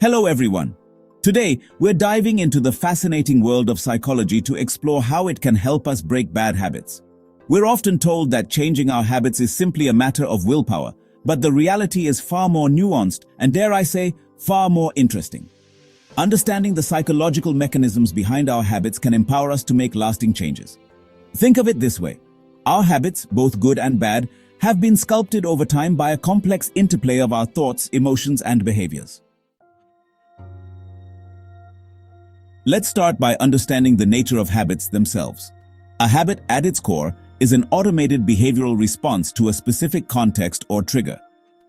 Hello everyone. Today, we're diving into the fascinating world of psychology to explore how it can help us break bad habits. We're often told that changing our habits is simply a matter of willpower, but the reality is far more nuanced and, dare I say, far more interesting. Understanding the psychological mechanisms behind our habits can empower us to make lasting changes. Think of it this way. Our habits, both good and bad, have been sculpted over time by a complex interplay of our thoughts, emotions, and behaviors. Let's start by understanding the nature of habits themselves. A habit, at its core, is an automated behavioral response to a specific context or trigger.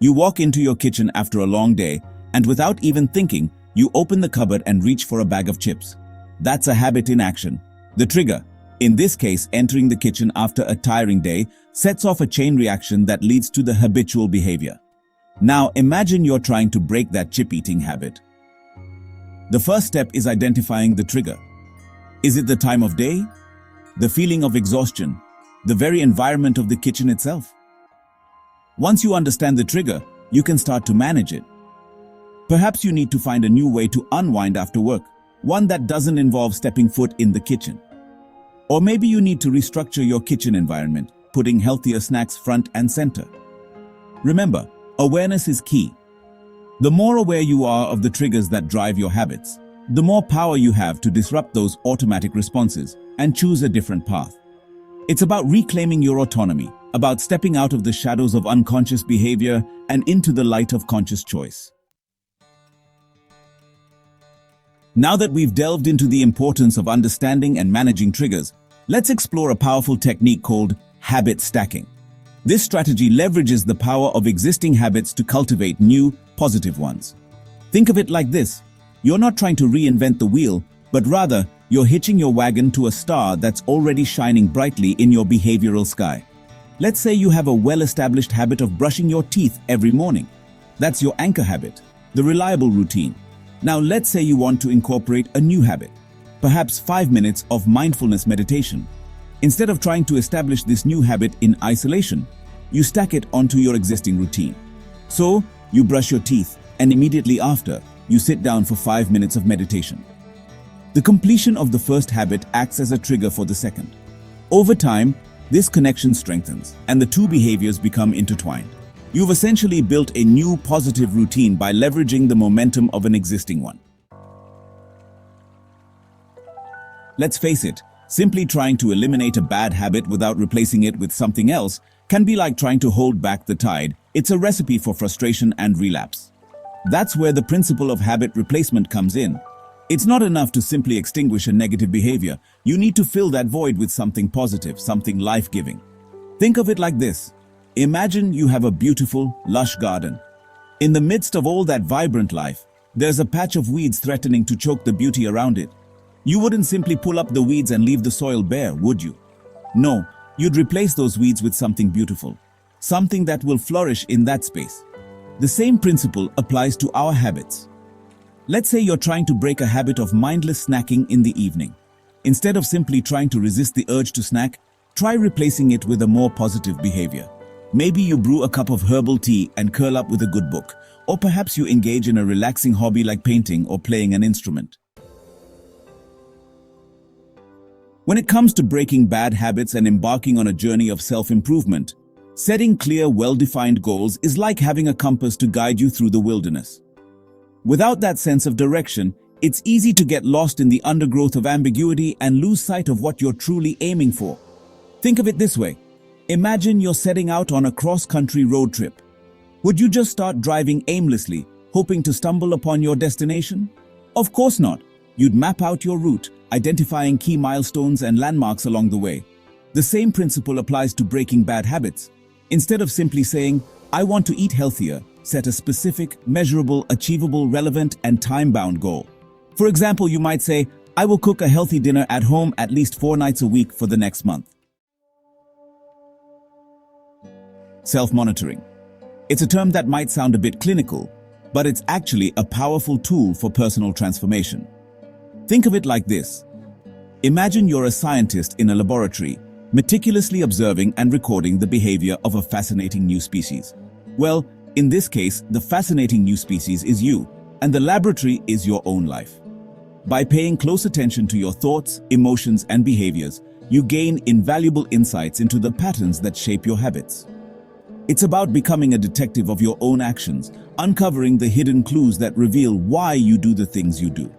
You walk into your kitchen after a long day, and without even thinking, you open the cupboard and reach for a bag of chips. That's a habit in action. The trigger, in this case entering the kitchen after a tiring day, sets off a chain reaction that leads to the habitual behavior. Now imagine you're trying to break that chip-eating habit. The first step is identifying the trigger. Is it the time of day? The feeling of exhaustion? The very environment of the kitchen itself? Once you understand the trigger, you can start to manage it. Perhaps you need to find a new way to unwind after work, one that doesn't involve stepping foot in the kitchen. Or maybe you need to restructure your kitchen environment, putting healthier snacks front and center. Remember, awareness is key. The more aware you are of the triggers that drive your habits, the more power you have to disrupt those automatic responses and choose a different path. It's about reclaiming your autonomy, about stepping out of the shadows of unconscious behavior and into the light of conscious choice. Now that we've delved into the importance of understanding and managing triggers, let's explore a powerful technique called habit stacking. This strategy leverages the power of existing habits to cultivate new, positive ones. Think of it like this. You're not trying to reinvent the wheel, but rather, you're hitching your wagon to a star that's already shining brightly in your behavioral sky. Let's say you have a well-established habit of brushing your teeth every morning. That's your anchor habit, the reliable routine. Now let's say you want to incorporate a new habit, perhaps 5 minutes of mindfulness meditation. Instead of trying to establish this new habit in isolation, you stack it onto your existing routine. So, you brush your teeth, and immediately after, you sit down for 5 minutes of meditation. The completion of the first habit acts as a trigger for the second. Over time, this connection strengthens, and the two behaviors become intertwined. You've essentially built a new positive routine by leveraging the momentum of an existing one. Let's face it, simply trying to eliminate a bad habit without replacing it with something else can be like trying to hold back the tide. It's a recipe for frustration and relapse. That's where the principle of habit replacement comes in. It's not enough to simply extinguish a negative behavior. You need to fill that void with something positive, something life-giving. Think of it like this. Imagine you have a beautiful, lush garden. In the midst of all that vibrant life, there's a patch of weeds threatening to choke the beauty around it. You wouldn't simply pull up the weeds and leave the soil bare, would you? No, you'd replace those weeds with something beautiful, something that will flourish in that space. The same principle applies to our habits. Let's say you're trying to break a habit of mindless snacking in the evening. Instead of simply trying to resist the urge to snack, try replacing it with a more positive behavior. Maybe you brew a cup of herbal tea and curl up with a good book, or perhaps you engage in a relaxing hobby like painting or playing an instrument. When it comes to breaking bad habits and embarking on a journey of self-improvement, setting clear, well-defined goals is like having a compass to guide you through the wilderness. Without that sense of direction, it's easy to get lost in the undergrowth of ambiguity and lose sight of what you're truly aiming for. Think of it this way. Imagine you're setting out on a cross-country road trip. Would you just start driving aimlessly, hoping to stumble upon your destination? Of course not. You'd map out your route, identifying key milestones and landmarks along the way. The same principle applies to breaking bad habits. Instead of simply saying, I want to eat healthier, set a specific, measurable, achievable, relevant, and time-bound goal. For example, you might say, I will cook a healthy dinner at home at least 4 nights a week for the next month. Self-monitoring. It's a term that might sound a bit clinical, but it's actually a powerful tool for personal transformation. Think of it like this. Imagine you're a scientist in a laboratory, meticulously observing and recording the behavior of a fascinating new species. Well, in this case, the fascinating new species is you. and the laboratory is your own life. By paying close attention to your thoughts, emotions, and behaviors, you gain invaluable insights into the patterns that shape your habits. It's about becoming a detective of your own actions, uncovering the hidden clues that reveal why you do the things you do.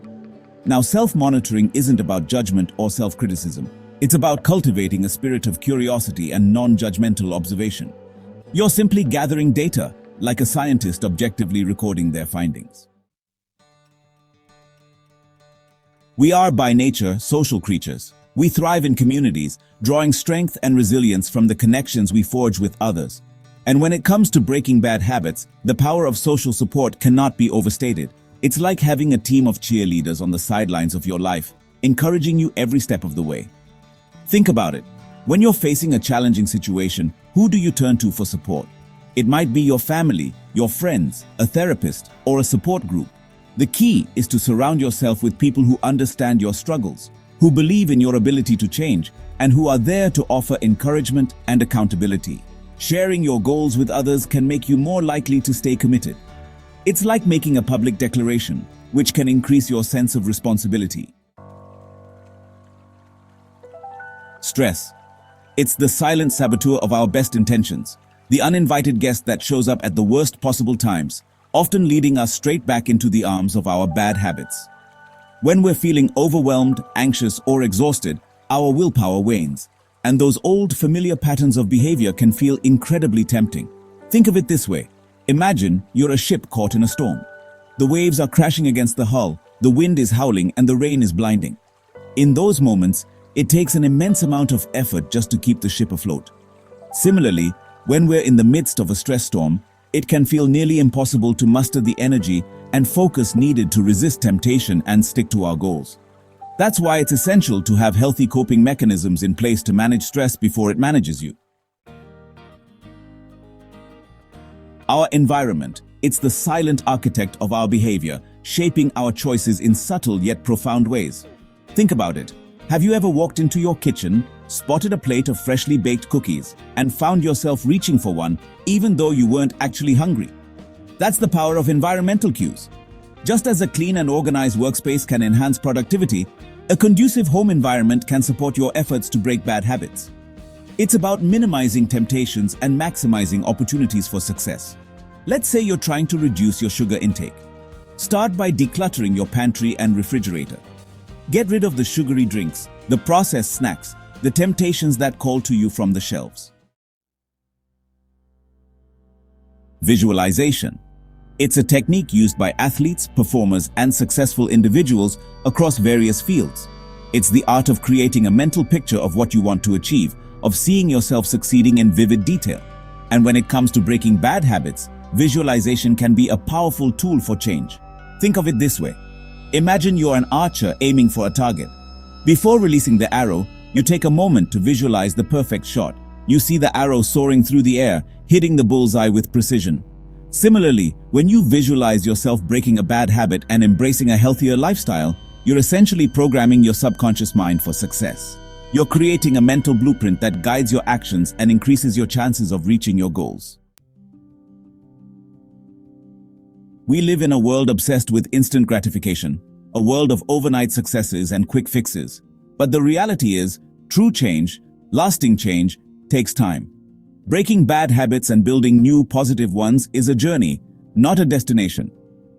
Now, self-monitoring isn't about judgment or self-criticism. It's about cultivating a spirit of curiosity and non-judgmental observation. You're simply gathering data, like a scientist objectively recording their findings. We are, by nature, social creatures. We thrive in communities, drawing strength and resilience from the connections we forge with others. And when it comes to breaking bad habits, the power of social support cannot be overstated. It's like having a team of cheerleaders on the sidelines of your life, encouraging you every step of the way. Think about it. When you're facing a challenging situation, who do you turn to for support? It might be your family, your friends, a therapist, or a support group. The key is to surround yourself with people who understand your struggles, who believe in your ability to change, and who are there to offer encouragement and accountability. Sharing your goals with others can make you more likely to stay committed. It's like making a public declaration, which can increase your sense of responsibility. Stress. It's the silent saboteur of our best intentions, the uninvited guest that shows up at the worst possible times, often leading us straight back into the arms of our bad habits. When we're feeling overwhelmed, anxious, or exhausted, our willpower wanes, and those old familiar patterns of behavior can feel incredibly tempting. Think of it this way. Imagine you're a ship caught in a storm. The waves are crashing against the hull, the wind is howling, and the rain is blinding. In those moments, it takes an immense amount of effort just to keep the ship afloat. Similarly, when we're in the midst of a stress storm, it can feel nearly impossible to muster the energy and focus needed to resist temptation and stick to our goals. That's why it's essential to have healthy coping mechanisms in place to manage stress before it manages you. Our environment, it's the silent architect of our behavior, shaping our choices in subtle yet profound ways. Think about it. Have you ever walked into your kitchen, spotted a plate of freshly baked cookies, and found yourself reaching for one even though you weren't actually hungry? That's the power of environmental cues. Just as a clean and organized workspace can enhance productivity, a conducive home environment can support your efforts to break bad habits. It's about minimizing temptations and maximizing opportunities for success. Let's say you're trying to reduce your sugar intake. Start by decluttering your pantry and refrigerator. Get rid of the sugary drinks, the processed snacks, the temptations that call to you from the shelves. Visualization. It's a technique used by athletes, performers, and successful individuals across various fields. It's the art of creating a mental picture of what you want to achieve, of seeing yourself succeeding in vivid detail. And when it comes to breaking bad habits, visualization can be a powerful tool for change. Think of it this way. Imagine you're an archer aiming for a target. Before releasing the arrow, you take a moment to visualize the perfect shot. You see the arrow soaring through the air, hitting the bullseye with precision. Similarly, when you visualize yourself breaking a bad habit and embracing a healthier lifestyle, you're essentially programming your subconscious mind for success. You're creating a mental blueprint that guides your actions and increases your chances of reaching your goals. We live in a world obsessed with instant gratification, a world of overnight successes and quick fixes. But the reality is, true change, lasting change, takes time. Breaking bad habits and building new positive ones is a journey, not a destination.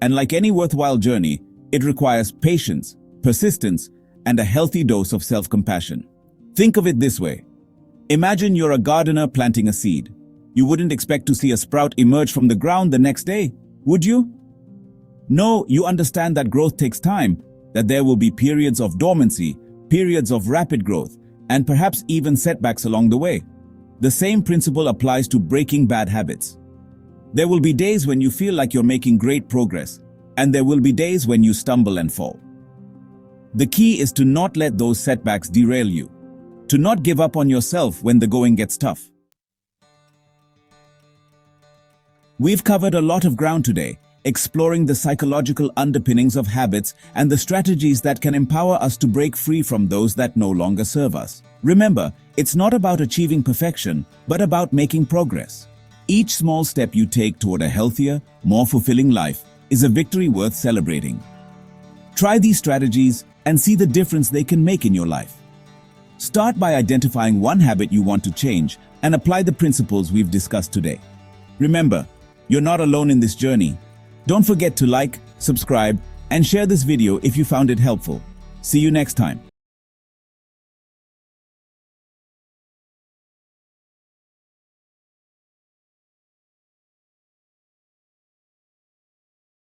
And like any worthwhile journey, it requires patience, persistence, and a healthy dose of self-compassion. Think of it this way. Imagine you're a gardener planting a seed. You wouldn't expect to see a sprout emerge from the ground the next day, would you? No, you understand that growth takes time, that there will be periods of dormancy, periods of rapid growth, and perhaps even setbacks along the way. The same principle applies to breaking bad habits. There will be days when you feel like you're making great progress, and there will be days when you stumble and fall. The key is to not let those setbacks derail you, to not give up on yourself when the going gets tough. We've covered a lot of ground today, exploring the psychological underpinnings of habits and the strategies that can empower us to break free from those that no longer serve us. Remember, it's not about achieving perfection, but about making progress. Each small step you take toward a healthier, more fulfilling life is a victory worth celebrating. Try these strategies and see the difference they can make in your life. Start by identifying one habit you want to change and apply the principles we've discussed today. Remember, you're not alone in this journey. Don't forget to like, subscribe, and share this video if you found it helpful. See you next time.